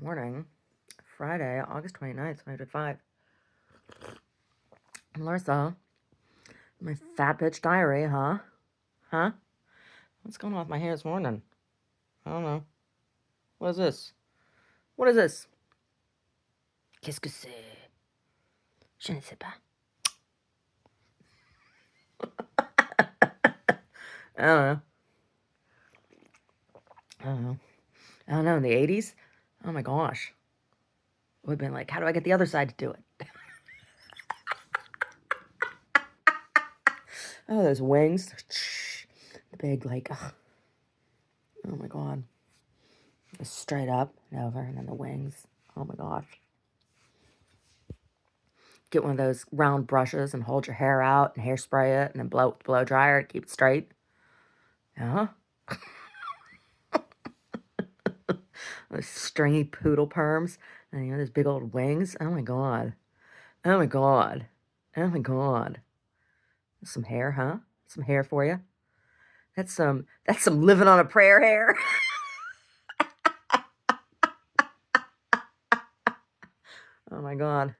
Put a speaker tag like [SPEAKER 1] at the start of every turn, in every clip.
[SPEAKER 1] Morning, Friday, August 29th, 2025. Larissa, my fat bitch diary, huh? Huh? What's going on with my hair this morning? I don't know. What is this? What is this? Qu'est-ce que c'est? Je ne sais pas. I don't know. I don't know. I don't know. In the 80s? Oh my gosh. It would have been like, how do I get the other side to do it? Oh, those wings. The big, like, oh my god. Just straight up and over, and then the wings. Oh my gosh. Get one of those round brushes and hold your hair out and hairspray it and then blow it with the blow dryer to keep it straight. Yeah. Those stringy poodle perms and those big old wings. Oh my god. Oh my god. Oh my god. Some hair, huh? Some hair for you. That's some living on a prayer hair. Oh my god.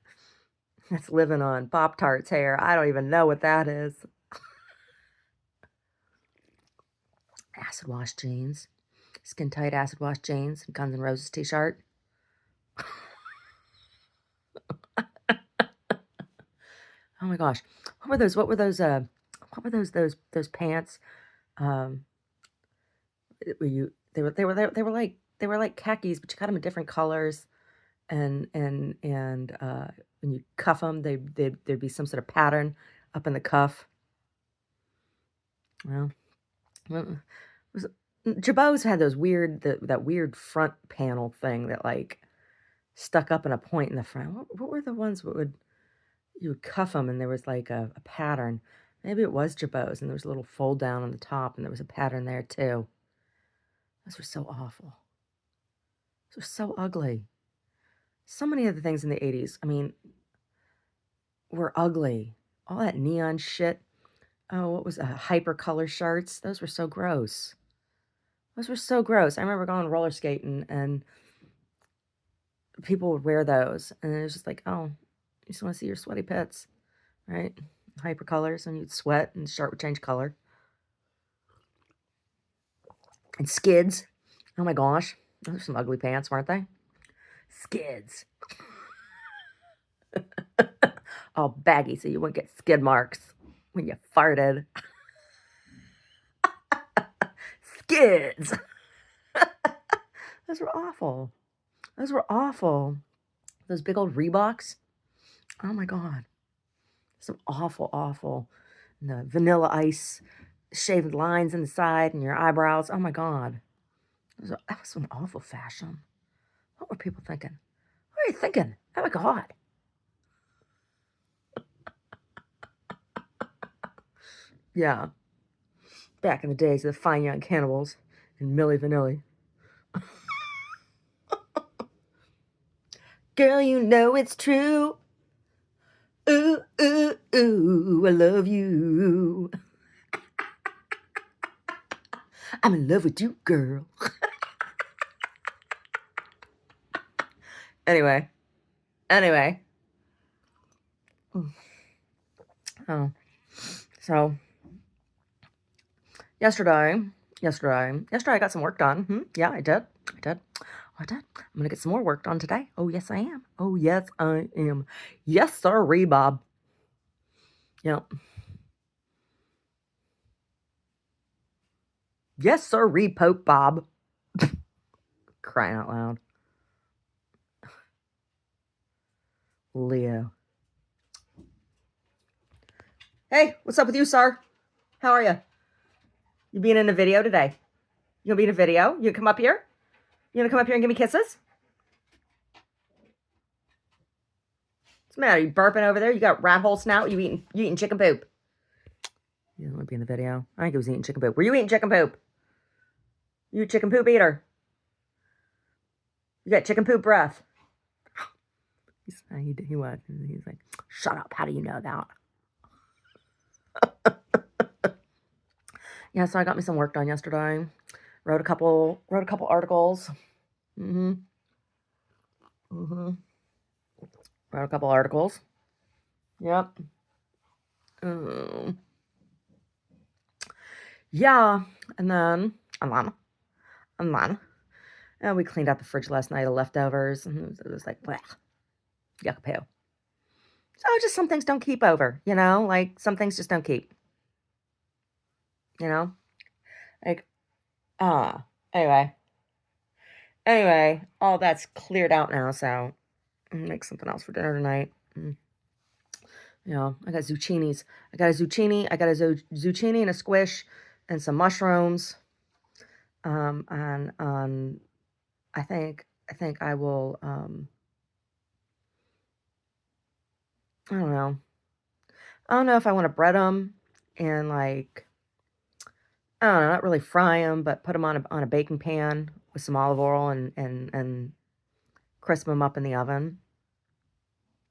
[SPEAKER 1] That's living on Pop-Tarts hair. I don't even know what that is. Acid wash jeans. Skin tight acid wash jeans. Guns N' Roses t-shirt. Oh my gosh. What were those pants? They were like khakis, but you got them in different colors. And when you cuff them, there'd be some sort of pattern up in the cuff. Well, Jabot's had those that weird front panel thing that like stuck up in a point in the front. What were the ones that you would cuff them and there was like a pattern? Maybe it was Jabot's and there was a little fold down on the top and there was a pattern there too. Those were so awful. Those were so ugly. So many of the things in the 80s, I mean, were ugly. All that neon shit. Oh, what was hyper color shirts? Those were so gross. Those were so gross. I remember going roller skating and people would wear those. And it was just like, oh, you just want to see your sweaty pits, right? Hyper colors, and you'd sweat and the shirt would change color. And skids. Oh my gosh. Those are some ugly pants, weren't they? Skids. All baggy so you wouldn't get skid marks when you farted. Skids. Those were awful. Those were awful. Those big old Reeboks. Oh my god. Some awful. And the vanilla ice shaved lines in the side and your eyebrows. Oh my god. That was some awful fashion. What were people thinking? What were you thinking? Oh my god. Yeah. Back in the days of the Fine Young Cannibals and Milli Vanilli. Girl, you know it's true. Ooh, ooh, ooh, I love you. I'm in love with you, girl. Anyway. Oh. So, yesterday I got some work done. Yeah, I did. I'm going to get some more work done today. Oh, yes, I am. Yes, sir, Bob. Yep. Yes, sir, Pope Bob. Crying out loud. Leo. Hey, what's up with you, sir? How are you? You being in a video today? You gonna be in a video? You gonna come up here? You gonna come up here and give me kisses? What's the matter? You burping over there? You got rat hole snout? You eating chicken poop? You don't want to be in the video. I think he was eating chicken poop. Were you eating chicken poop? You a chicken poop eater? You got chicken poop breath. He was. He's like, shut up. How do you know that? Yeah, so I got me some work done yesterday. Wrote a couple articles. Mm-hmm. Wrote a couple articles. Yep. Um, yeah. And then, and then, and then, we cleaned out the fridge last night of leftovers. And it was like, bleh, yuck poo. So just some things don't keep over, like some things just don't keep, you know? Like, ah, anyway. Anyway, all that's cleared out now, so I'm gonna make something else for dinner tonight. I got zucchinis. I got a zucchini. I got a zucchini and a squish and some mushrooms. And I think I will. I don't know. I don't know if I want to bread them and like I don't know, not really fry them, but put them on a baking pan with some olive oil and crisp them up in the oven.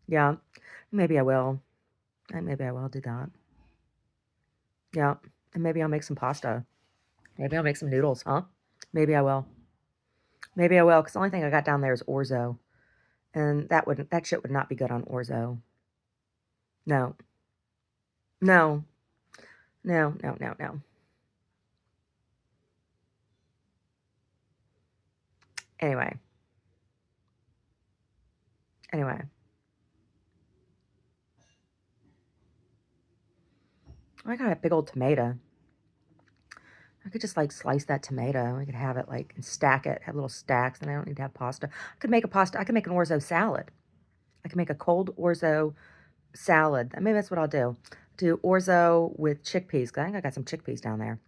[SPEAKER 1] Yeah, maybe I will. Maybe I will do that. Yeah, and maybe I'll make some pasta. Maybe I'll make some noodles, huh? Maybe I will. Maybe I will, because the only thing I got down there is orzo, and that shit would not be good on orzo. No, no, no, no, no, no. Anyway, anyway, I got a big old tomato. I could just like slice that tomato. I could have it like and stack it, have little stacks, and I don't need to have pasta. I could make a pasta. I could make an orzo salad. I could make a cold orzo salad. Maybe that's what I'll do. Do orzo with chickpeas. 'Cause I think I got some chickpeas down there.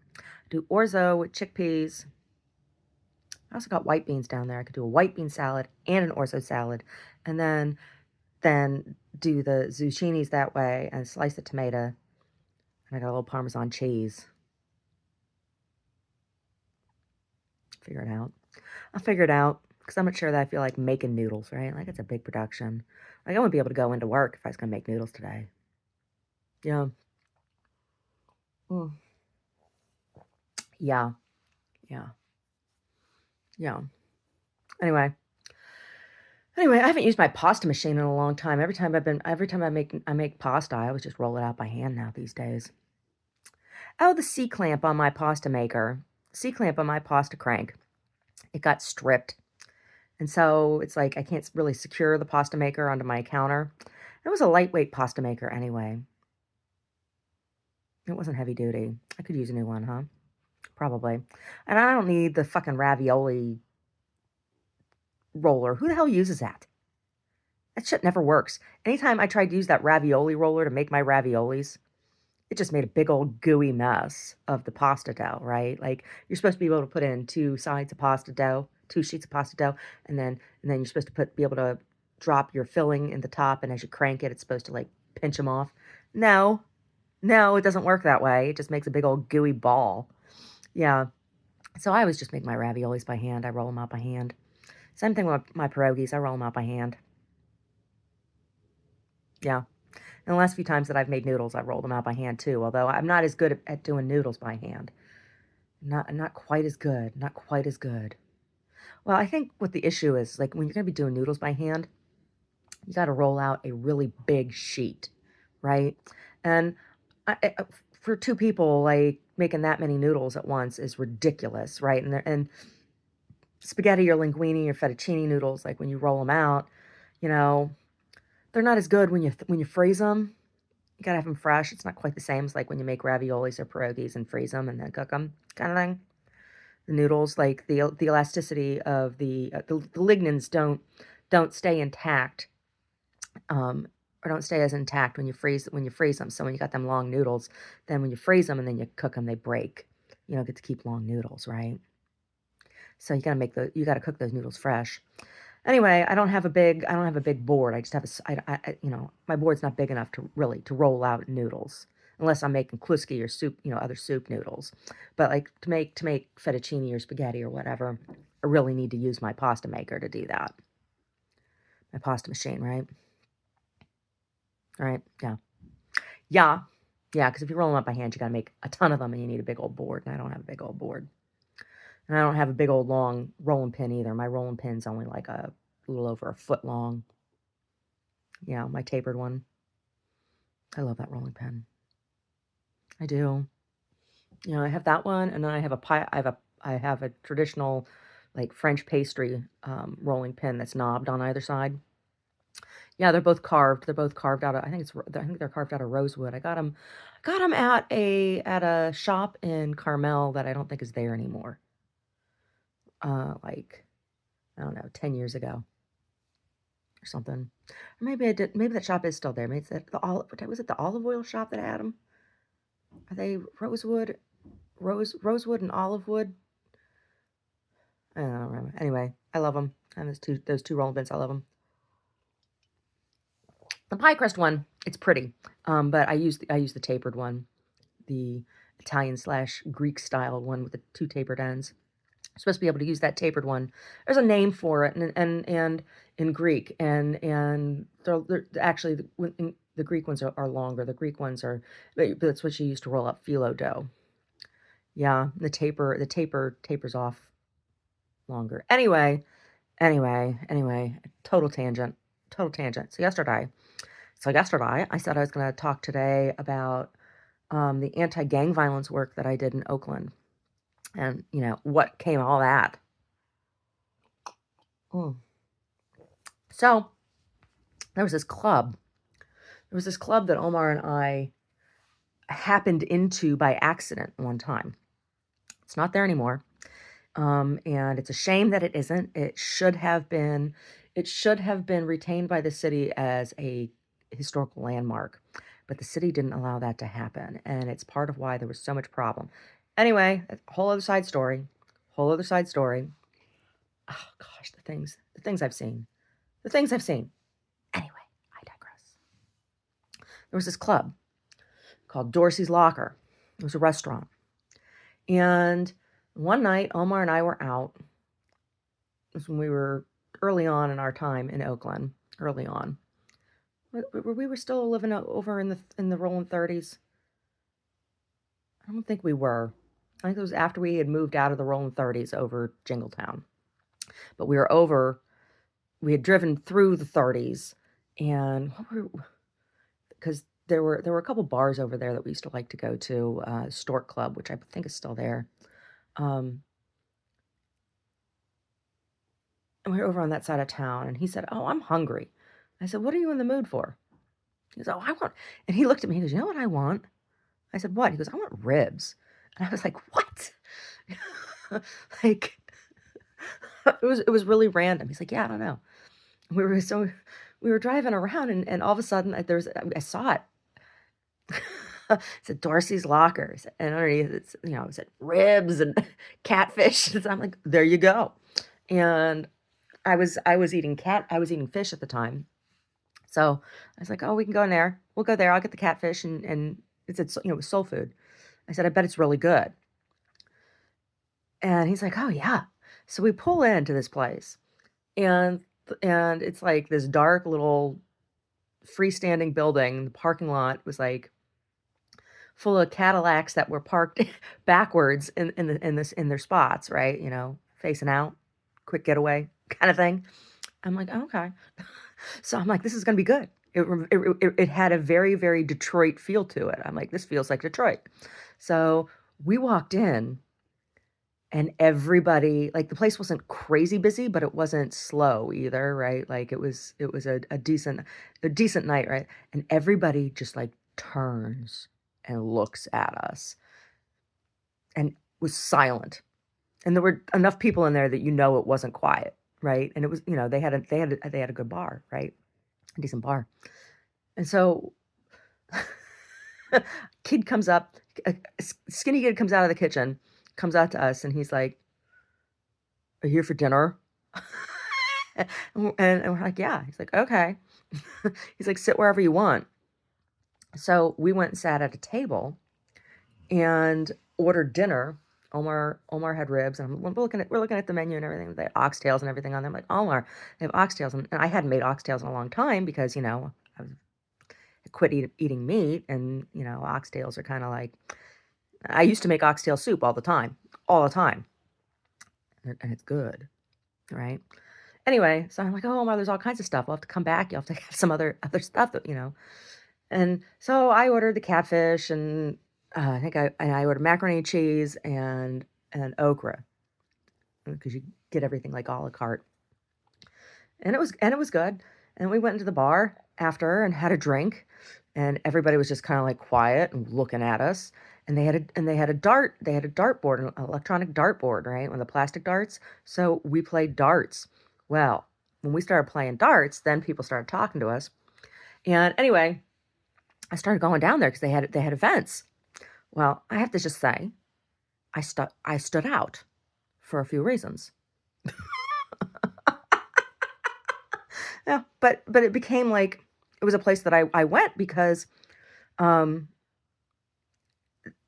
[SPEAKER 1] Do orzo with chickpeas. I also got white beans down there. I could do a white bean salad and an orzo salad, and then do the zucchinis that way and slice the tomato. And I got a little Parmesan cheese. Figure it out. I'll figure it out because I'm not sure that I feel like making noodles, right? Like it's a big production. Like I wouldn't be able to go into work if I was gonna make noodles today. Yeah. Mm. Yeah. Yeah. Yeah. Anyway. Anyway, I haven't used my pasta machine in a long time. Every time I make pasta, I always just roll it out by hand now these days. Oh, the C clamp on my pasta maker. C clamp on my pasta crank. It got stripped. And so it's like I can't really secure the pasta maker onto my counter. It was a lightweight pasta maker anyway. It wasn't heavy duty. I could use a new one, huh? Probably. And I don't need the fucking ravioli roller. Who the hell uses that? That shit never works. Anytime I tried to use that ravioli roller to make my raviolis, it just made a big old gooey mess of the pasta dough, right? Like you're supposed to be able to put in two sides of pasta dough, two sheets of pasta dough, and then you're supposed to be able to drop your filling in the top, and as you crank it, it's supposed to like pinch them off. No, no, it doesn't work that way. It just makes a big old gooey ball. Yeah. So I always just make my raviolis by hand. I roll them out by hand. Same thing with my pierogies. I roll them out by hand. Yeah. And the last few times that I've made noodles, I've rolled them out by hand too. Although I'm not as good at doing noodles by hand. Not quite as good. Not quite as good. Well, I think what the issue is, like when you're gonna be doing noodles by hand, you got to roll out a really big sheet, right? And for two people, like making that many noodles at once is ridiculous, right? And spaghetti or linguine or fettuccine noodles, like when you roll them out, you know, they're not as good when you freeze them. You gotta have them fresh. It's not quite the same as like when you make raviolis or pierogies and freeze them and then cook them, kind of thing. The noodles, like the elasticity of the lignins don't stay intact, or don't stay as intact when you freeze them. So when you got them long noodles, then when you freeze them and then you cook them, they break. You don't get to keep long noodles, right? So you gotta cook those noodles fresh. Anyway, I don't have a big board. I just have my board's not big enough to roll out noodles unless I'm making kluski or soup, other soup noodles. But like to make fettuccine or spaghetti or whatever, I really need to use my pasta maker to do that. My pasta machine, right? Right? Yeah. Yeah. Yeah, because if you roll them up by hand, you gotta make a ton of them and you need a big old board. And I don't have a big old board. And I don't have a big old long rolling pin either. My rolling pin's only like a a little over a foot long. Yeah, my tapered one. I love that rolling pin. I do. You know, I have that one, and then I have a pie. I have a traditional, like French pastry rolling pin that's knobbed on either side. Yeah, they're both carved. They're both carved out of. I think they're carved out of rosewood. Got them at a shop in Carmel that I don't think is there anymore. Like I don't know, 10 years ago or something. Or maybe I did. Maybe that shop is still there. Maybe it's the olive. Was it the olive oil shop that had them? Are they rosewood and olive wood? I don't remember. Anyway, I love them. And those two rolling pins, I love them. The pie crust one, it's pretty, but I use the tapered one, the Italian slash Greek style one with the two tapered ends. I'm supposed to be able to use that tapered one. There's a name for it, and in Greek, and they're actually the Greek ones are longer. The Greek ones are, but that's what you use to roll up phyllo dough. Yeah, the taper tapers off longer. Anyway, total tangent, total tangent. So yesterday, I said I was going to talk today about the anti-gang violence work that I did in Oakland, and what came of all that. Mm. So there was this club. That Omar and I happened into by accident one time. It's not there anymore. And it's a shame that it isn't. It should have been retained by the city as a historical landmark, but the city didn't allow that to happen, and it's part of why there was so much problem. Anyway, a whole other side story. Oh gosh, the things I've seen. Anyway, I digress. There was this club called Dorsey's Locker. It was a restaurant. And one night, Omar and I were out. This was when we were early on in our time in Oakland. Early on. We were still living over in the rolling 30s. I don't think we were. I think it was after we had moved out of the rolling 30s over Jingletown. But we had driven through the 30s, and because there were a couple bars over there that we used to like to go to, Stork Club, which I think is still there. And we were over on that side of town, and he said, "Oh, I'm hungry." I said, "What are you in the mood for?" He goes, "Oh, I want," and he looked at me, he goes, "You know what I want?" I said, "What?" He goes, "I want ribs." And I was like, "What?" Like, it was really random. He's like, "Yeah, I don't know." We were driving around, and all of a sudden I saw it. It said Dorsey's Lockers, and underneath it said ribs and catfish. And I'm like, there you go. And I was eating fish at the time. So I was like, oh, we can go in there. We'll go there. I'll get the catfish, and it said, it was soul food. I said, I bet it's really good. And he's like, oh yeah. So we pull into this place, and it's like this dark little freestanding building. The parking lot was like full of Cadillacs that were parked backwards in their spots, right? Facing out, quick getaway kind of thing. I'm like, oh, okay. So I'm like, this is gonna be good. It had a very, very Detroit feel to it. I'm like, this feels like Detroit. So we walked in, and everybody, like, the place wasn't crazy busy, but it wasn't slow either, right? Like, it was a decent night, right? And everybody just like turns and looks at us and was silent. And there were enough people in there that it wasn't quiet, right? And it was, they had a good bar, right? A decent bar. And so kid comes up, a skinny kid comes out of the kitchen, comes out to us, and he's like, "Are you here for dinner?" and we're like, "Yeah." He's like, "Okay." He's like, "Sit wherever you want." So we went and sat at a table and ordered dinner. Omar had ribs, and we're looking at the menu and everything. They had oxtails and everything on them. Like, Omar, they have oxtails, and I hadn't made oxtails in a long time because I quit eating meat, and oxtails are kind of like, I used to make oxtail soup all the time, and it's good, right? Anyway, so I'm like, "Oh, well, there's all kinds of stuff. We'll have to come back. You'll have to have some other stuff that, you know." And so I ordered the catfish and, I ordered macaroni and cheese and okra, because you get everything, like, à la carte, and it was good, and we went into the bar after and had a drink, and everybody was just kinda, like, quiet and looking at us, and they had a dartboard, an electronic dartboard, right, one of the plastic darts, so we played darts. Well, when we started playing darts, then people started talking to us, and anyway, I started going down there because they had events. Well, I have to just say, I stood out for a few reasons. Yeah, but it became like it was a place that I went because, um,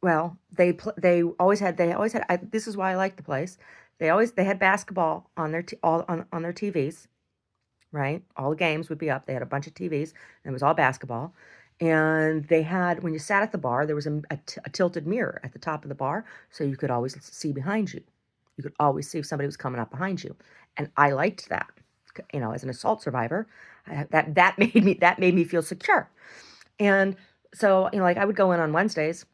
[SPEAKER 1] well, they always had this is why I like the place. They had basketball on their all on their TVs, right? All the games would be up. They had a bunch of TVs, and it was all basketball. And they had, when you sat at the bar, there was a tilted mirror at the top of the bar, so you could always see behind you. You could always see if somebody was coming up behind you, and I liked that. You know, as an assault survivor, that made me feel secure. And so, you know, like I would go in on Wednesdays,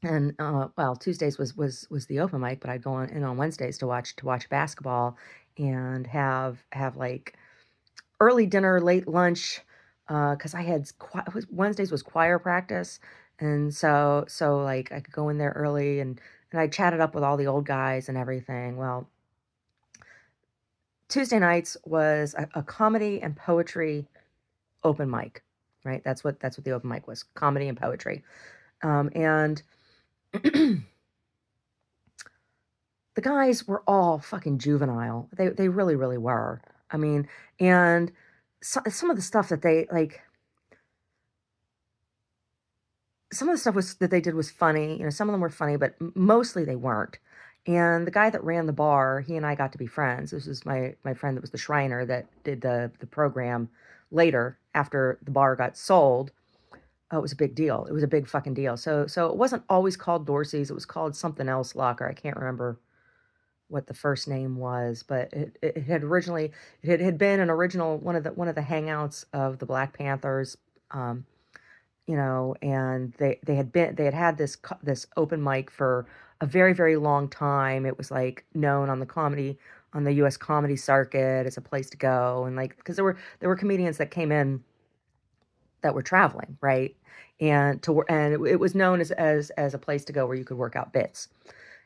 [SPEAKER 1] and well, Tuesdays was the open mic, but I'd go in on Wednesdays to watch basketball and have like early dinner, late lunch, because I had Wednesdays was choir practice, and like I could go in there early and I chatted up with all the old guys and everything. Well, Tuesday nights was a comedy and poetry open mic, right? That's what the open mic was, comedy and poetry, and the guys were all fucking juvenile. They really were. I mean, and some of the stuff that they like some of the stuff was that they did was funny. You know, some of them were funny, but mostly they weren't. And the guy that ran the bar, he and I got to be friends. This was my friend that was the Shriner that did the program later after the bar got sold. Oh, it was a big deal. It was a big fucking deal. So it wasn't always called Dorsey's. It was called something else Locker. I can't remember what the first name was, but it had originally it had been an original one of the hangouts of the Black Panthers. Um, you know, and they had this open mic for a very long time. It was like known on the US comedy circuit as a place to go, and like because there were comedians that came in that were traveling, right? And it was known as a place to go where you could work out bits.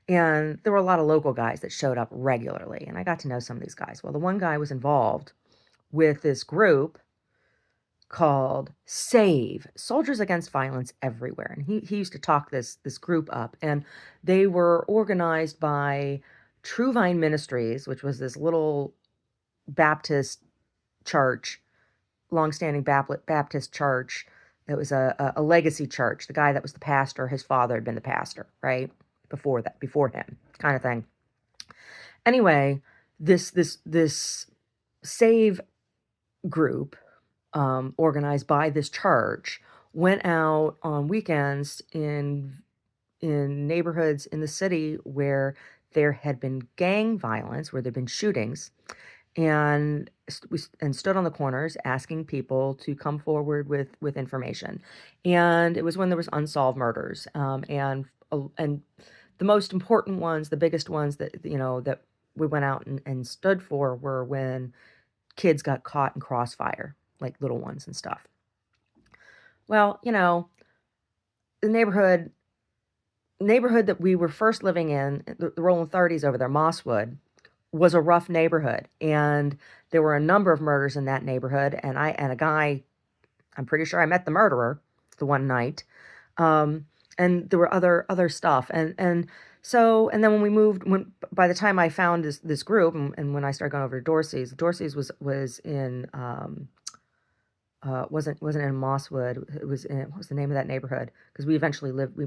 [SPEAKER 1] And there were a lot of local guys that showed up regularly, and I got to know some of these guys. Well, the one guy was involved with this group called SAVE, Soldiers Against Violence Everywhere. And he used to talk this group up, and they were organized by True Vine Ministries, which was this little Baptist church, longstanding Baptist church. It was a legacy church. The guy that was the pastor, his father had been the pastor, right? Before him, kind of thing. Anyway, this SAVE group, organized by this church, went out on weekends in neighborhoods in the city where there had been gang violence, where there'd been shootings, and stood on the corners asking people to come forward with information. And it was when there was unsolved murders, and the most important ones, the biggest ones that you know that we went out and stood for were when kids got caught in crossfire, like little ones and stuff. Well, you know, the neighborhood that we were first living in, the Rolling 30s over there, Mosswood, was a rough neighborhood, and there were a number of murders in that neighborhood. And a guy, I'm pretty sure I met the murderer the one night, um, and there were other stuff, and then when we moved, when by the time I found this group, and when I started going over to Dorsey's was in wasn't in Mosswood. It was in, what was the name of that neighborhood? Because we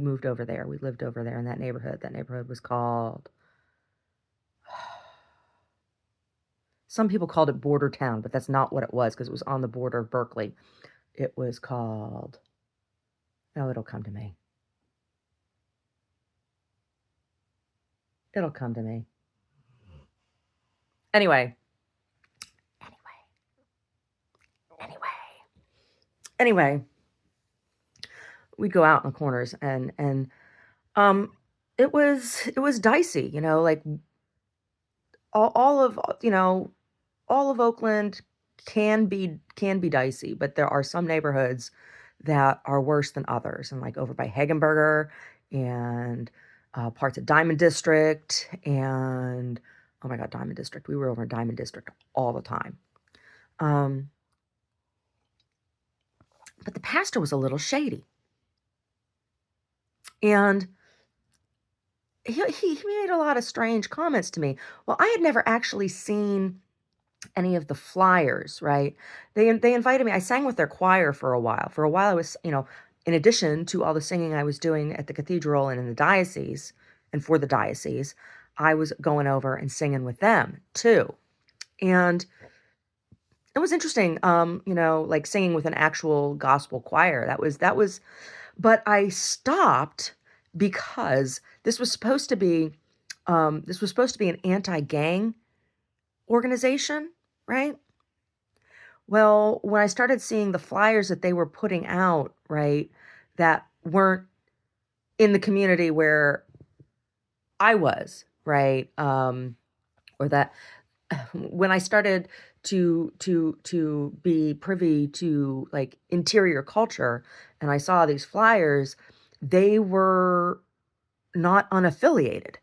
[SPEAKER 1] moved over there. We lived over there in that neighborhood. That neighborhood was called, some people called it Border Town, but that's not what it was because it was on the border of Berkeley. It was called, oh, it'll come to me. It'll come to me. Anyway, Anyway, we'd go out in the corners, um it was dicey, like all of all of Oakland can be dicey, but there are some neighborhoods that are worse than others, and like over by Hagenberger and parts of Diamond District and oh my God, Diamond District. We were over in Diamond District all the time. Um, but the pastor was a little shady, and he made a lot of strange comments to me. Well, I had never actually seen any of the flyers, right? They invited me. I sang with their choir for a while. For a while, I was, in addition to all the singing I was doing at the cathedral and in the diocese, and for the diocese, I was going over and singing with them too. And it was interesting, like singing with an actual gospel choir. That was, but I stopped because this was supposed to be an anti-gang organization, right? Well, when I started seeing the flyers that they were putting out, right, that weren't in the community where I was, right, or that when I started to be privy to like interior culture, and I saw these flyers, they were not unaffiliated,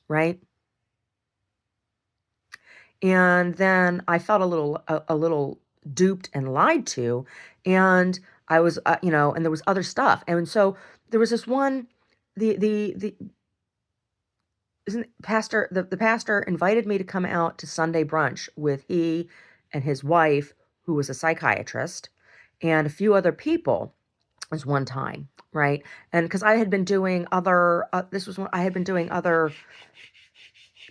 [SPEAKER 1] right? And then I felt a little duped and lied to, and I was, and there was other stuff, and so there was this one, the isn't pastor the pastor invited me to come out to Sunday brunch with he and his wife, who was a psychiatrist, and a few other people. Was one time, right? And because I had been doing other, this was when I had been doing other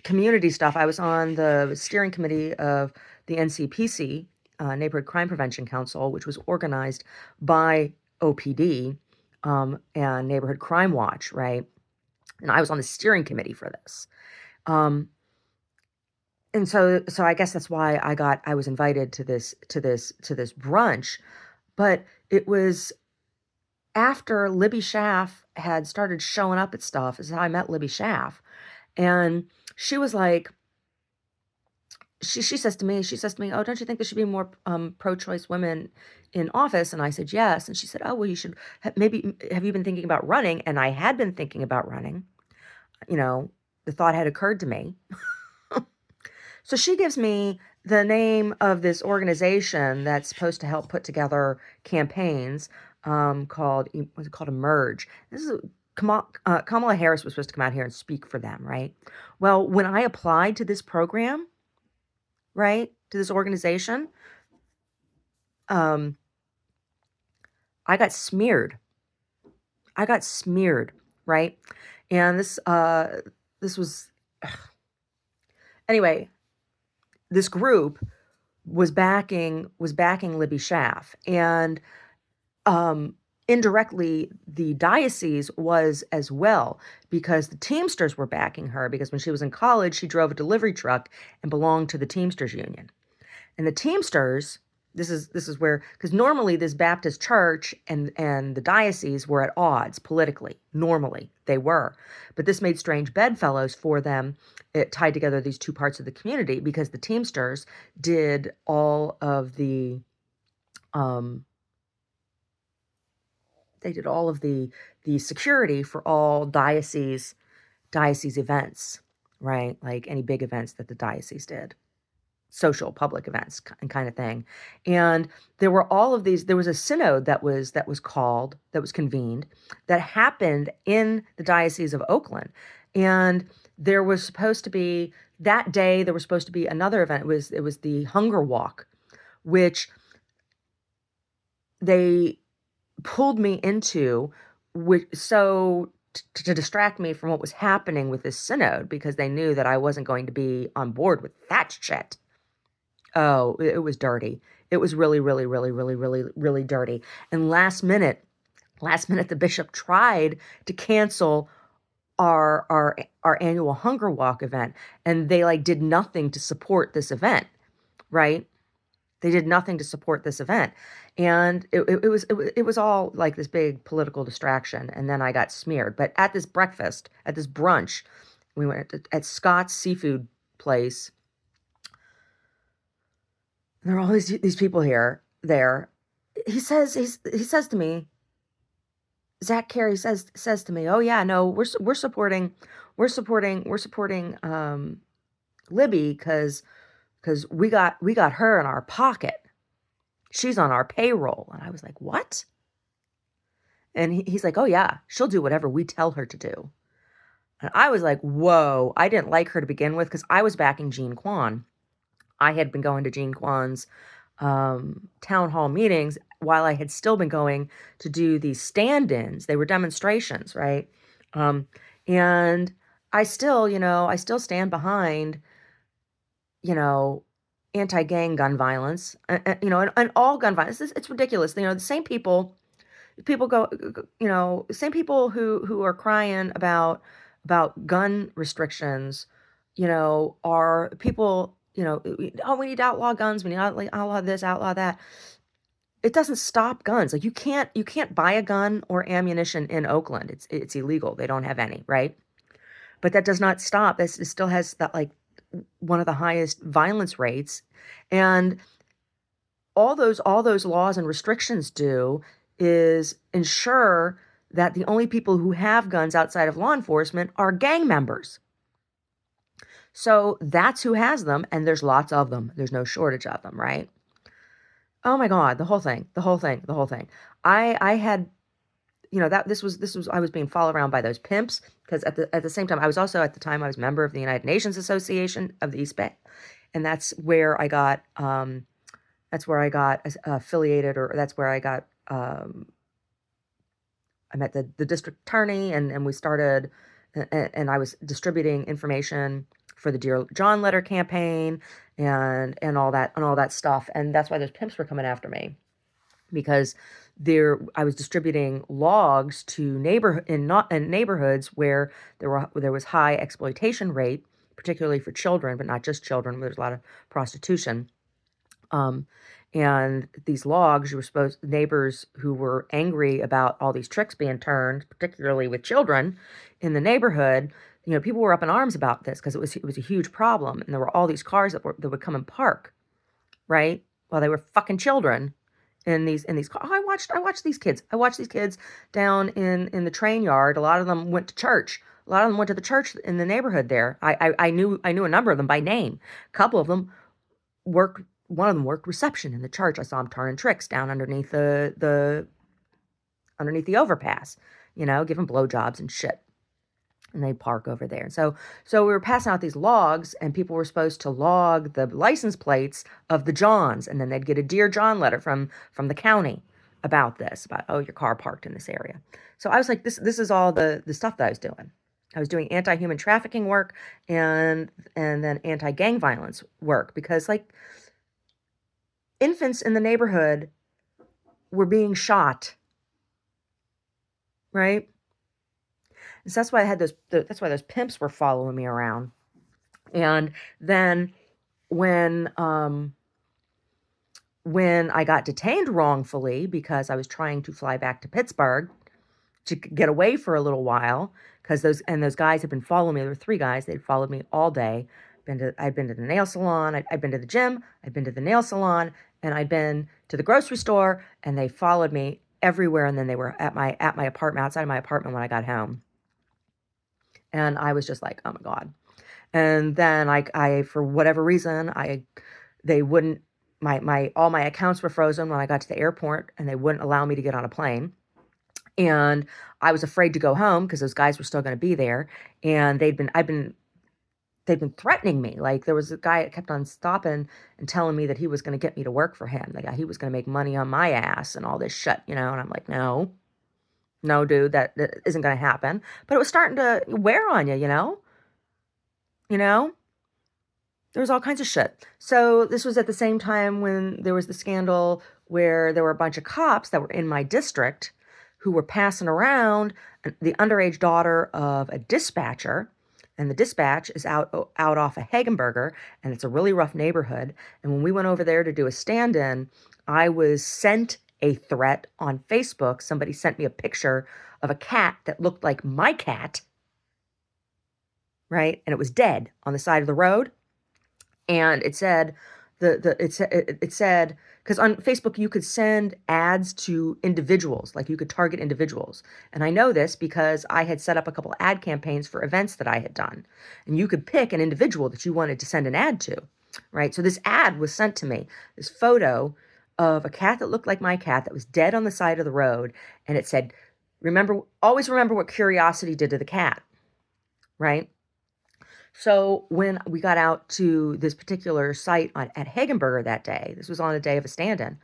[SPEAKER 1] community stuff. I was on the steering committee of the NCPC, Neighborhood Crime Prevention Council, which was organized by OPD and Neighborhood Crime Watch, right? And I was on the steering committee for this. Um, and so I guess that's why I was invited to this brunch, but it was after Libby Schaff had started showing up at stuff. This is how I met Libby Schaff, and she was like, she says to me, "Oh, don't you think there should be more pro-choice women in office?" And I said, "Yes." And she said, "Oh, well, you should maybe have you been thinking about running?" And I had been thinking about running. You know, the thought had occurred to me. So she gives me the name of this organization that's supposed to help put together campaigns called, what's it called, Emerge. This is Kamala Harris was supposed to come out here and speak for them, right? Well, when I applied to this program, right, to this organization, um, I got smeared. I got smeared, right? And this was anyway. This group was backing Libby Schaff, and indirectly the diocese was as well, because the Teamsters were backing her, because when she was in college she drove a delivery truck and belonged to the Teamsters Union. And the Teamsters, this is where, because normally this Baptist church and the diocese were at odds politically. Normally they were, but this made strange bedfellows for them. It tied together these two parts of the community, because the Teamsters did all of the um, they did all of the security for all diocese events, right? Like any big events that the diocese did, social public events and kind of thing. And there were all of these. There was a synod that was convened, that happened in the Diocese of Oakland, and there was supposed to be that day. There was supposed to be another event. It was the Hunger Walk, which they pulled me into, which so to distract me from what was happening with this synod, because they knew that I wasn't going to be on board with that shit. Oh, it was dirty. It was really, really, really, really, really, really dirty. And last minute, the bishop tried to cancel our annual Hunger Walk event, and they like did nothing to support this event, right? They did nothing to support this event. And it was all like this big political distraction. And then I got smeared. But at this breakfast, at this brunch, we went at Scott's seafood place. There are all these people there. He says to me, Zach Carey says to me, "Oh yeah, no, we're supporting Libby because we got her in our pocket. She's on our payroll." And I was like, "What?" And he's like, "Oh yeah, she'll do whatever we tell her to do." And I was like, "Whoa!" I didn't like her to begin with because I was backing Jean Quan. I had been going to Jean Quan's town hall meetings while I had still been going to do these stand-ins. They were demonstrations, right? Um, and I still stand behind, you know, anti-gang gun violence, and all gun violence. It's ridiculous. The same people same people who are crying about gun restrictions, are people, oh, we need to outlaw guns, we need to outlaw this, outlaw that. It doesn't stop guns. Like you can't buy a gun or ammunition in Oakland. It's illegal. They don't have any, right? But that does not stop. This it still has that like one of the highest violence rates. And all those laws and restrictions do is ensure that the only people who have guns outside of law enforcement are gang members. So that's who has them, and there's lots of them. There's no shortage of them, right? Oh my God, the whole thing, the whole thing, the whole thing. I had, that this was I was being followed around by those pimps because at the same time I was a member of the United Nations Association of the East Bay, and that's where I got affiliated, or that's where I met the district attorney, and we started, and I was distributing information for the Dear John letter campaign and all that stuff. And that's why those pimps were coming after me, because I was distributing logs to in neighborhoods where there was high exploitation rate, particularly for children, but not just children. There's a lot of prostitution. And these logs, neighbors who were angry about all these tricks being turned, particularly with children in the neighborhood, people were up in arms about this because it was a huge problem. And there were all these cars that would come and park, right? While they were fucking children in these cars. Oh, I watched these kids. I watched these kids down in the train yard. A lot of them went to church. A lot of them went to the church in the neighborhood there. I knew a number of them by name. A couple of them one of them worked reception in the church. I saw him turning tricks down underneath the overpass, giving blowjobs and shit. And they park over there. So we were passing out these logs, and people were supposed to log the license plates of the Johns, and then they'd get a Dear John letter from the county about this, about, oh, your car parked in this area. So I was like, this is all the stuff that I was doing. I was doing anti-human trafficking work and then anti-gang violence work, because like infants in the neighborhood were being shot, right? And so that's why that's why those pimps were following me around. And then when I got detained wrongfully because I was trying to fly back to Pittsburgh to get away for a little while, because those guys had been following me. There were 3 guys. They'd followed me all day. I'd been to the nail salon. I'd been to the gym. I'd been to the nail salon, and I'd been to the grocery store, and they followed me everywhere. And then they were at my apartment, outside of my apartment when I got home. And I was just like, oh my God. And then I for whatever reason, they wouldn't, all my accounts were frozen when I got to the airport, and they wouldn't allow me to get on a plane. And I was afraid to go home because those guys were still going to be there. And they'd been threatening me. Like, there was a guy that kept on stopping and telling me that he was going to get me to work for him. Like, he was going to make money on my ass and all this shit, and I'm like, no, dude, that isn't going to happen. But it was starting to wear on you, there was all kinds of shit. So this was at the same time when there was the scandal where there were a bunch of cops that were in my district who were passing around the underage daughter of a dispatcher. and the dispatch is out off of Hagenberger, and it's a really rough neighborhood. And when we went over there to do a stand-in, I was sent a threat on Facebook. Somebody sent me a picture of a cat that looked like my cat, right? And it was dead on the side of the road. And it said, it said, because on Facebook you could send ads to individuals, like you could target individuals. And I know this because I had set up a couple ad campaigns for events that I had done. And you could pick an individual that you wanted to send an ad to, right? So this ad was sent to me, this photo of a cat that looked like my cat that was dead on the side of the road. And it said, always remember what curiosity did to the cat, right? So when we got out to this particular site at Hagenberger that day, this was on a day of a stand-in,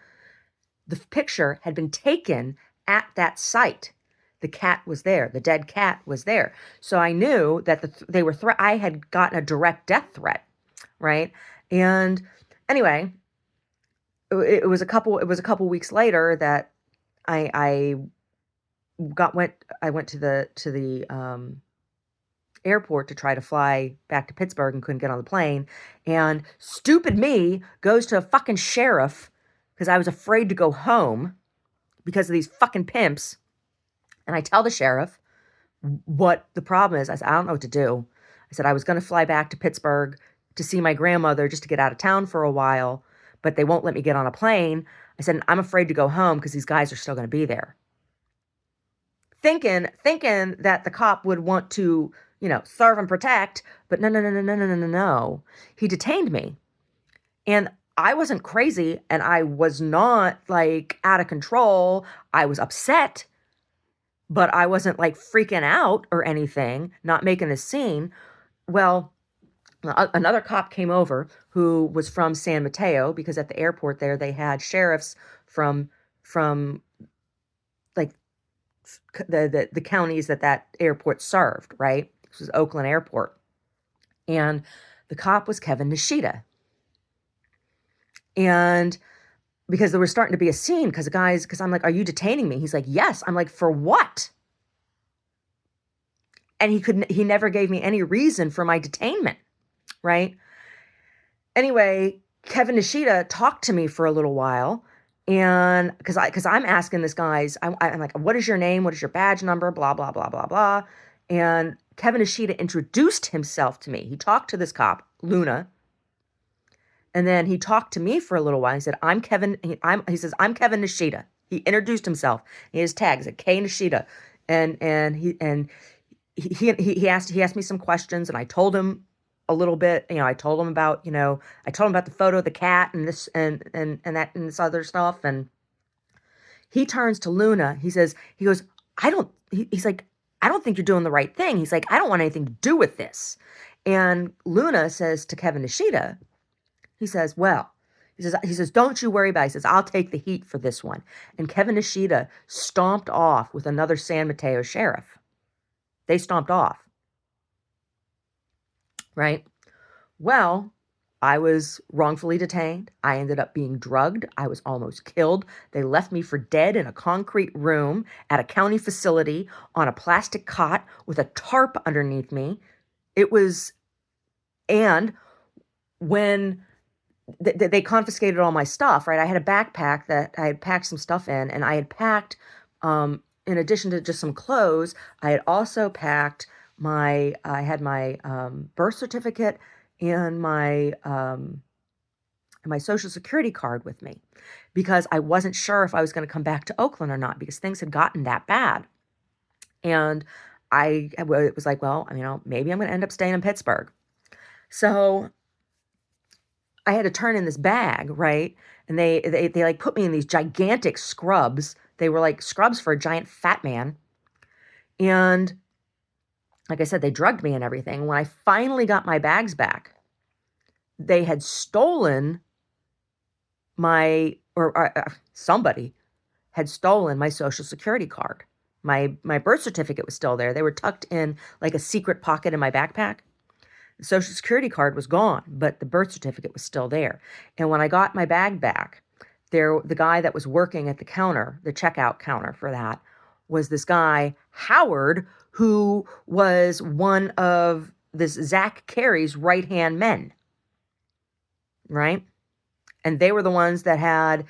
[SPEAKER 1] the picture had been taken at that site. The cat was there. The dead cat was there. So I knew that I had gotten a direct death threat, right? And anyway, it was a couple weeks later that I went to the airport to try to fly back to Pittsburgh and couldn't get on the plane. And stupid me goes to a fucking sheriff because I was afraid to go home because of these fucking pimps. And I tell the sheriff what the problem is. I said, I don't know what to do. I said, I was going to fly back to Pittsburgh to see my grandmother just to get out of town for a while, but they won't let me get on a plane. I said, I'm afraid to go home because these guys are still going to be there. Thinking that the cop would want to, serve and protect, but no. He detained me. And I wasn't crazy, and I was not like out of control. I was upset, but I wasn't like freaking out or anything, not making a scene. Well, another cop came over who was from San Mateo, because at the airport there they had sheriffs from like the counties that airport served, right? This was Oakland Airport. And the cop was Kevin Nishida. And because there was starting to be a scene, because I'm like, are you detaining me? He's like, yes. I'm like, for what? And he never gave me any reason for my detainment, right? Anyway, Kevin Nishida talked to me for a little while, and because I'm asking this guy's, I'm like, what is your name? What is your badge number? Blah, blah, blah, blah, blah. And Kevin Nishida introduced himself to me. He talked to this cop, Luna, and then he talked to me for a little while. He said, I'm Kevin. He says, I'm Kevin Nishida. He introduced himself. He has tags at K Nishida, and he asked me some questions, and I told him a little bit. I told him about the photo of the cat and this and that and this other stuff. And he turns to Luna. He's like, I don't think you're doing the right thing. He's like, I don't want anything to do with this. And Luna says to Kevin Nishida, he says, don't you worry about it. He says, I'll take the heat for this one. And Kevin Nishida stomped off with another San Mateo sheriff. They stomped off. Right? Well, I was wrongfully detained. I ended up being drugged. I was almost killed. They left me for dead in a concrete room at a county facility on a plastic cot with a tarp underneath me. And when they confiscated all my stuff, right? I had a backpack that I had packed some stuff in, and I had packed, in addition to just some clothes, I had also packed I had my birth certificate and my Social Security card with me, because I wasn't sure if I was going to come back to Oakland or not, because things had gotten that bad. And it was like, well, maybe I'm going to end up staying in Pittsburgh. So I had to turn in this bag, right? And they like put me in these gigantic scrubs. They were like scrubs for a giant fat man. And like I said, they drugged me and everything. When I finally got my bags back, they had stolen somebody had stolen my Social Security card. My birth certificate was still there. They were tucked in like a secret pocket in my backpack. The Social Security card was gone, but the birth certificate was still there. And when I got my bag back, the guy that was working at the counter, the checkout counter for that, was this guy, Howard, who was one of Zach Carey's right-hand men, right? And they were the ones that had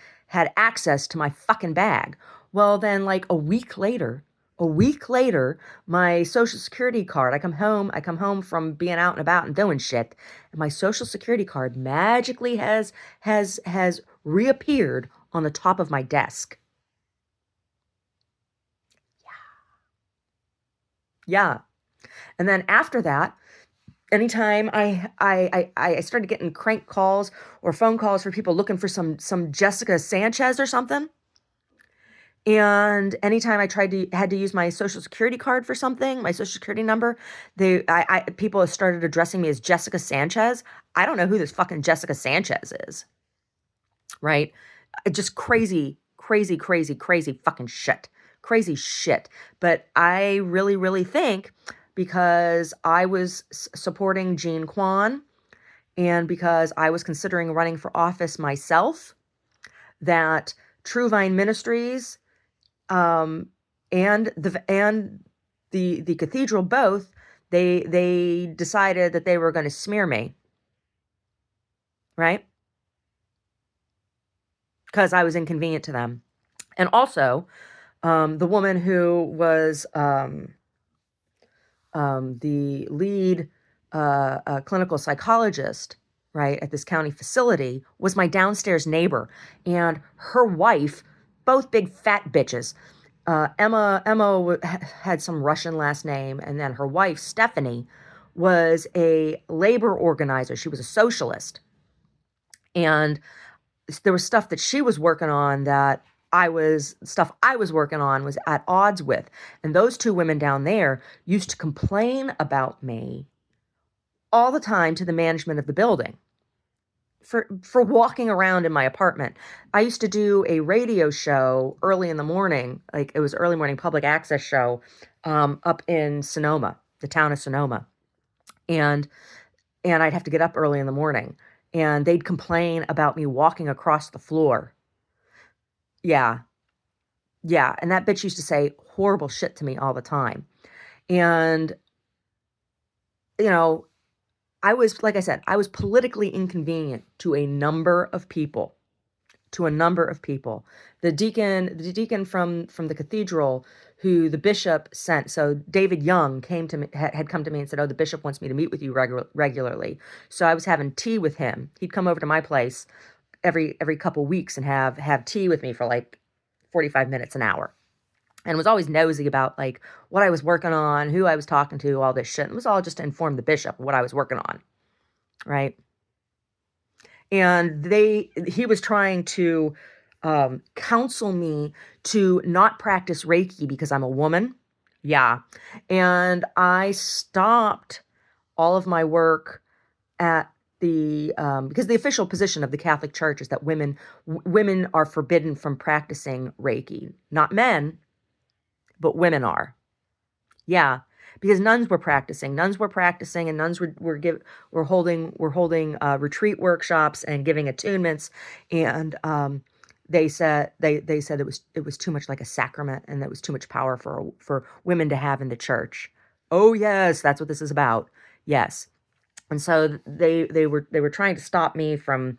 [SPEAKER 1] access to my fucking bag. Well, then like a week later, my social security card, I come home from being out and about and doing shit, and my social security card magically has reappeared on the top of my desk. Yeah. And then after that, anytime I started getting crank calls or phone calls for people looking for some Jessica Sanchez or something. And anytime I had to use my social security card for something, my social security number, people have started addressing me as Jessica Sanchez. I don't know who this fucking Jessica Sanchez is, right? Just crazy, crazy, crazy, crazy fucking shit. Crazy shit. But I really, really think because I was supporting Jean Quan and because I was considering running for office myself, that True Vine Ministries and the cathedral both, they decided that they were going to smear me, right? Because I was inconvenient to them. And also, the woman who was the lead clinical psychologist, right, at this county facility was my downstairs neighbor, and her wife, both big fat bitches. Emma had some Russian last name, and then her wife, Stephanie, was a labor organizer. She was a socialist. And there was stuff that she was working on that stuff I was working on was at odds with. And those two women down there used to complain about me all the time to the management of the building for walking around in my apartment. I used to do a radio show early in the morning, like it was early morning public access show, up in Sonoma, the town of Sonoma. And I'd have to get up early in the morning, and they'd complain about me walking across the floor. Yeah. Yeah. And that bitch used to say horrible shit to me all the time. And, you know, like I said, I was politically inconvenient to a number of people. The deacon from the cathedral, who the bishop sent. So David Young had come to me and said, "Oh, the bishop wants me to meet with you regularly." So I was having tea with him. He'd come over to my place every couple weeks and have tea with me for like 45 minutes, an hour. And was always nosy about like what I was working on, who I was talking to, all this shit. It was all just to inform the bishop of what I was working on, right? And he was trying to counsel me to not practice Reiki because I'm a woman. Yeah. And I stopped all of my work at because the official position of the Catholic Church is that women are forbidden from practicing Reiki. Not men, but women are. Yeah, because nuns were practicing, and nuns were holding retreat workshops and giving attunements, and they said it was too much like a sacrament, and that was too much power for women to have in the church. Oh yes, that's what this is about. Yes, and so they were trying to stop me from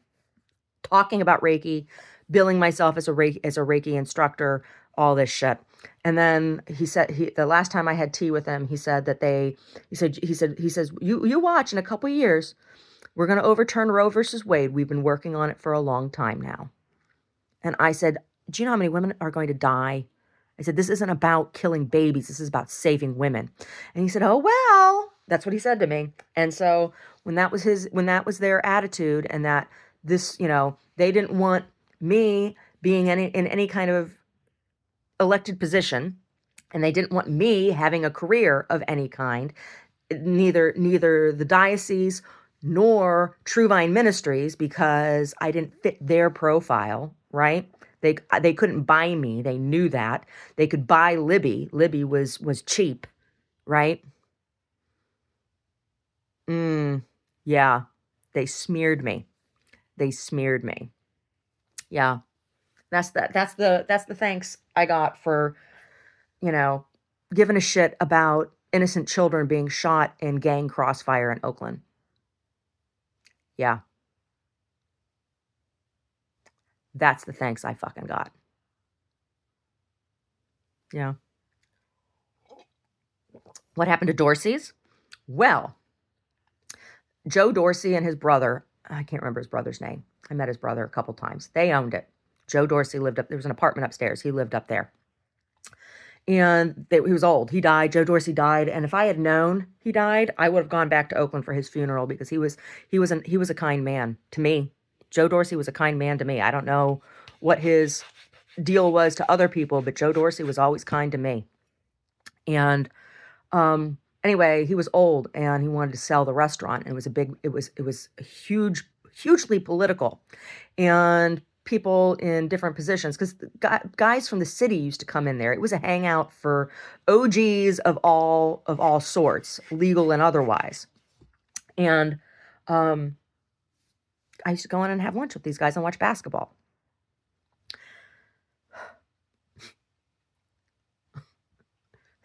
[SPEAKER 1] talking about Reiki, billing myself as a Reiki instructor, all this shit. And then he said the last time I had tea with him, he said that he says you watch, in a couple of years we're going to overturn Roe versus Wade. We've been working on it for a long time now. And I said, do you know how many women are going to die? I said, this isn't about killing babies. This is about saving women. And he said, oh, well, that's what he said to me. And so when that was their attitude, and that this, they didn't want me being in any kind of elected position, and they didn't want me having a career of any kind, neither the diocese nor True Vine Ministries, because I didn't fit their profile, right? They couldn't buy me. They knew that. They could buy Libby. Libby was cheap, right? Yeah. They smeared me. Yeah. That's the thanks I got for, giving a shit about innocent children being shot in gang crossfire in Oakland. Yeah, that's the thanks I fucking got. Yeah. What happened to Dorsey's? Well, Joe Dorsey and his brother, I can't remember his brother's name. I met his brother a couple times. They owned it. Joe Dorsey lived up, there was an apartment upstairs. He lived up there. And he was old. He died. Joe Dorsey died. And if I had known he died, I would have gone back to Oakland for his funeral because he was a kind man to me. Joe Dorsey was a kind man to me. I don't know what his deal was to other people, but Joe Dorsey was always kind to me. And anyway, he was old and he wanted to sell the restaurant, and it was hugely political, and people in different positions, because guys from the city used to come in there. It was a hangout for OGs of all sorts, legal and otherwise. And I used to go in and have lunch with these guys and watch basketball.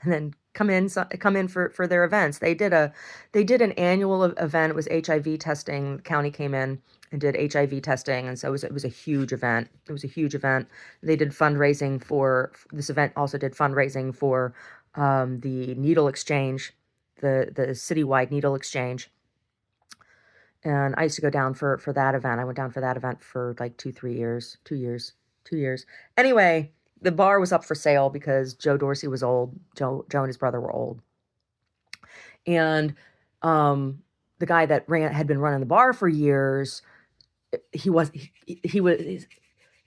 [SPEAKER 1] And then come in for their events. They did an annual event. It was HIV testing. The county came in and did HIV testing, and so it was a huge event. It was a huge event. They did fundraising for this event. Also did fundraising for the needle exchange, the citywide needle exchange. And I used to go down for that event. I went down for that event for like 2 years. Anyway, the bar was up for sale because Joe Dorsey was old. Joe and his brother were old. And the guy that had been running the bar for years, his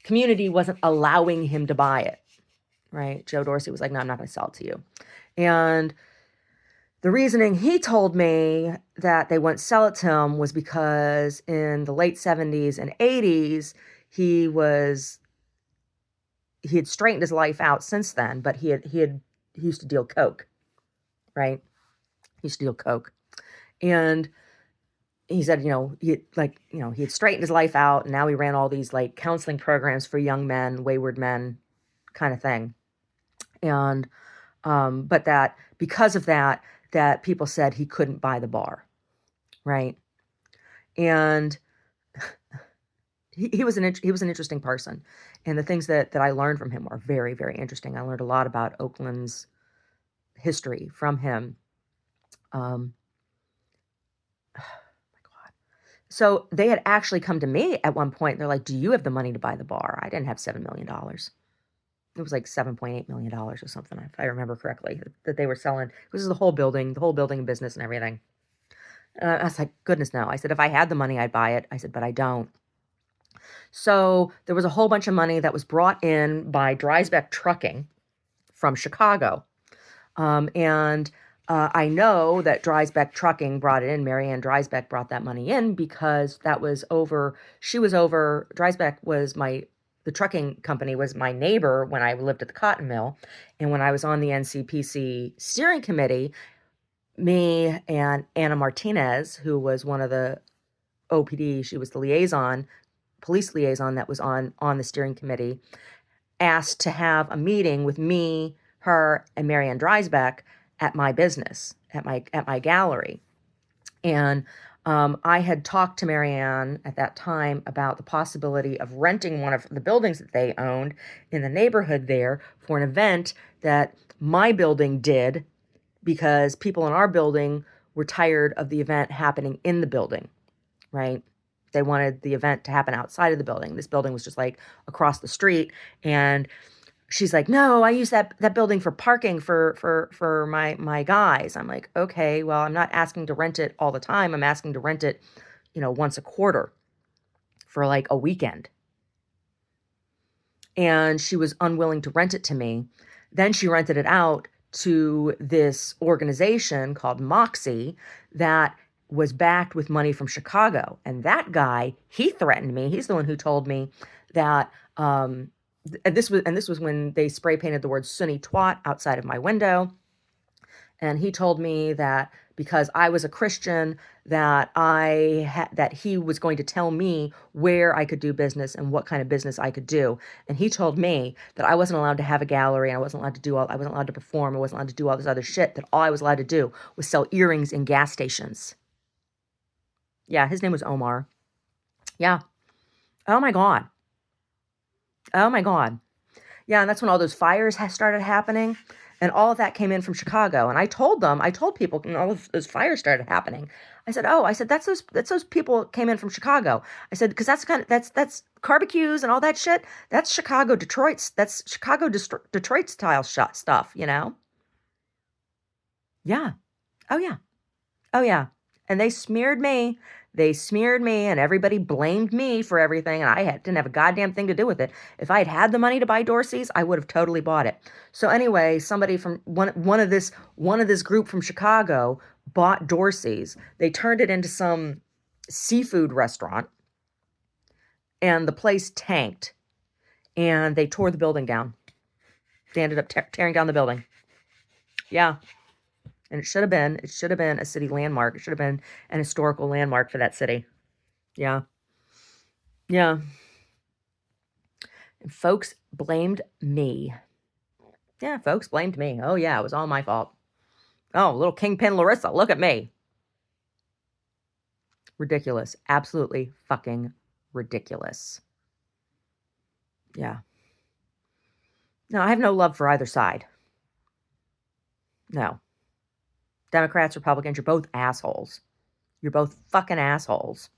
[SPEAKER 1] community wasn't allowing him to buy it, right? Joe Dorsey was like, no, I'm not going to sell it to you. And the reasoning he told me that they wouldn't sell it to him was because in the late 70s and 80s, he had straightened his life out since then, but he used to deal coke, right? He used to deal coke. And he said, he had straightened his life out, and now he ran all these like counseling programs for young men, wayward men kind of thing. And, but that because of that people said he couldn't buy the bar. Right. And he was an interesting person. And the things that I learned from him were very, very interesting. I learned a lot about Oakland's history from him. Oh my God. So they had actually come to me at one point. They're like, do you have the money to buy the bar? I didn't have $7 million. It was like $7.8 million or something, if I remember correctly, that they were selling. This is the whole building and business and everything. I was like, goodness, no. I said, if I had the money, I'd buy it. I said, but I don't. So there was a whole bunch of money that was brought in by Dreisbeck Trucking from Chicago. And I know that Dreisbeck Trucking brought it in. Marianne Dreisbeck brought that money in because Dreisbeck was the trucking company was my neighbor when I lived at the cotton mill. And when I was on the NCPC steering committee, me and Anna Martinez, who was one of the OPD, she was the police liaison that was on the steering committee, asked to have a meeting with me, her, and Marianne Dreisbeck at my business, at my gallery. And I had talked to Marianne at that time about the possibility of renting one of the buildings that they owned in the neighborhood there for an event that my building did, because people in our building were tired of the event happening in the building, right? They wanted the event to happen outside of the building. This building was just like across the street. And she's like, no, I use that building for parking for my guys. I'm like, okay, well, I'm not asking to rent it all the time. I'm asking to rent it, once a quarter for like a weekend. And she was unwilling to rent it to me. Then she rented it out to this organization called Moxie that was backed with money from Chicago. And that guy, he threatened me. He's the one who told me that, and this was when they spray painted the word Sunni twat outside of my window. And he told me that because I was a Christian, that that he was going to tell me where I could do business and what kind of business I could do. And he told me that I wasn't allowed to have a gallery, and I wasn't allowed to perform, I wasn't allowed to do all this other shit, that all I was allowed to do was sell earrings in gas stations. Yeah, his name was Omar. Yeah. Oh my God. Oh my God. Yeah, and that's when all those fires started happening, and all of that came in from Chicago. And I told people, and all of those fires started happening. I said, "Oh, I said that's those people came in from Chicago." I said, because that's barbecues and all that shit. That's Chicago Detroit style stuff, you know? Yeah. Oh yeah. Oh yeah. And they smeared me. They smeared me, and everybody blamed me for everything, and didn't have a goddamn thing to do with it. If I'd had the money to buy Dorsey's, I would have totally bought it. So anyway, somebody from one of this group from Chicago bought Dorsey's. They turned it into some seafood restaurant, and the place tanked, and they tore the building down. They ended up tearing down the building. Yeah. And it should have been a city landmark. It should have been an historical landmark for that city. Yeah. Yeah. And folks blamed me. Yeah, folks blamed me. Oh yeah, it was all my fault. Oh, little Kingpin Larissa, look at me. Ridiculous. Absolutely fucking ridiculous. Yeah. No, I have no love for either side. No. Democrats, Republicans, you're both assholes. You're both fucking assholes.